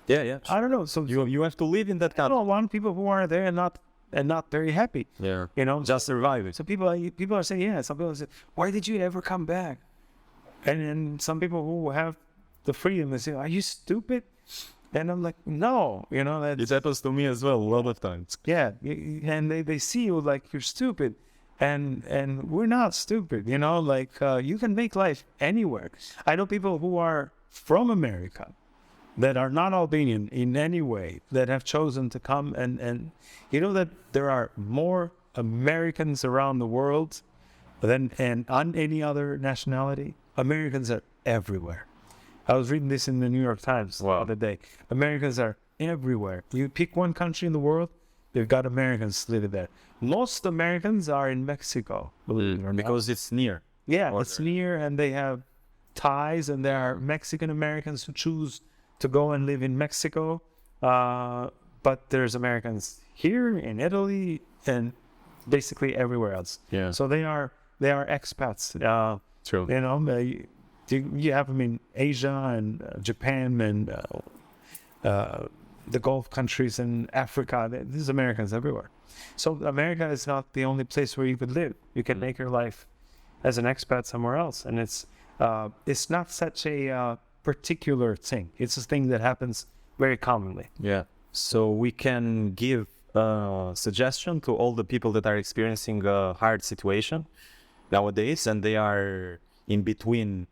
Yeah. I don't know. So You have to live in that I country. know a lot of people who are there and not very happy. Yeah. Just surviving. so people are saying, yeah. Some people say, why did you ever come back? And then some people who have the freedom, they say, are you stupid? And I'm like, no. That It happens to me as well a lot of times. yeah. And they see you like you're stupid. And we're not stupid, you can make life anywhere. I know people who are from America that are not Albanian in any way, that have chosen to come and that there are more Americans around the world than on any other nationality. Americans are everywhere. I was reading this in the New York Times the other day. Americans are everywhere. You pick one country in the world, they've got Americans living there. Most Americans are in Mexico, believe it or not. Because it's near. Yeah, it's near, and they have ties, and there are Mexican Americans who choose to go and live in Mexico. But there's Americans here in Italy and basically everywhere else. Yeah. So they are expats. True. You have them in Asia and Japan and the Gulf countries and Africa. There's Americans everywhere. So America is not the only place where you could live. You can make your life as an expat somewhere else, and it's not such a particular thing. It's a thing that happens very commonly. Yeah. So we can give a suggestion to all the people that are experiencing a hard situation nowadays, and they are in between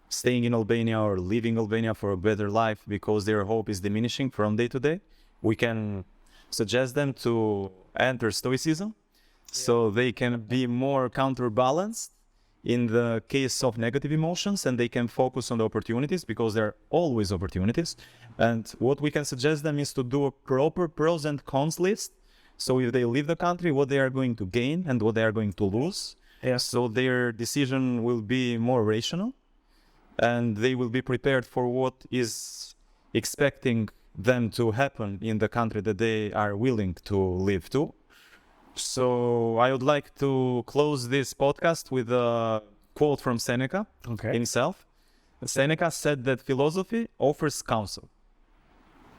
staying in Albania or leaving Albania for a better life because their hope is diminishing from day to day. We can suggest them to enter Stoicism so they can be more counterbalanced in the case of negative emotions, and they can focus on the opportunities because there are always opportunities. And what we can suggest them is to do a proper pros and cons list. So if they leave the country, what they are going to gain and what they are going to lose. Yeah. So their decision will be more rational, and they will be prepared for what is expecting them to happen in the country that they are willing to live to. So I would like to close this podcast with a quote from Seneca himself. Seneca said that philosophy offers counsel.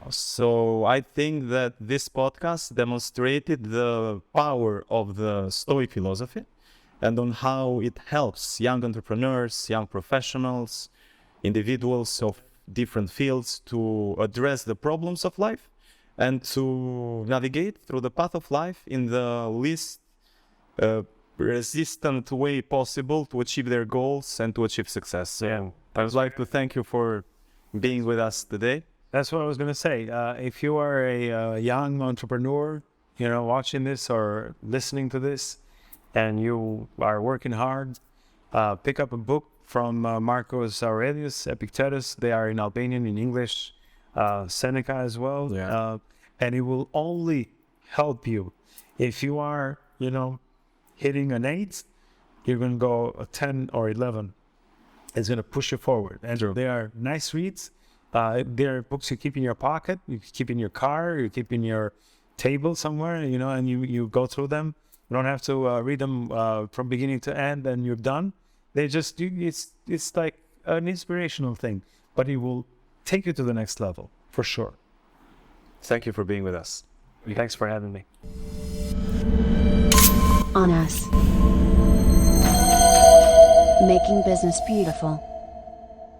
So I think that this podcast demonstrated the power of the Stoic philosophy and on how it helps young entrepreneurs, young professionals, individuals of different fields to address the problems of life and to navigate through the path of life in the least resistant way possible to achieve their goals and to achieve success. So I would like to thank you for being with us today. That's what I was going to say. If you are a young entrepreneur, watching this or listening to this, and you are working hard, pick up a book from Marcus Aurelius, Epictetus. They are in Albanian, in English, Seneca as well. Yeah. And it will only help you. If you are, hitting an 8, you're going to go a 10 or 11. It's going to push you forward. And they are nice reads. They're books you keep in your pocket, you keep in your car, you keep in your table somewhere, and you go through them. You don't have to read them from beginning to end and you're done. They just, it's like an inspirational thing, but it will take you to the next level, for sure. Thank you for being with us. Thanks for having me. ONUS. Making business beautiful.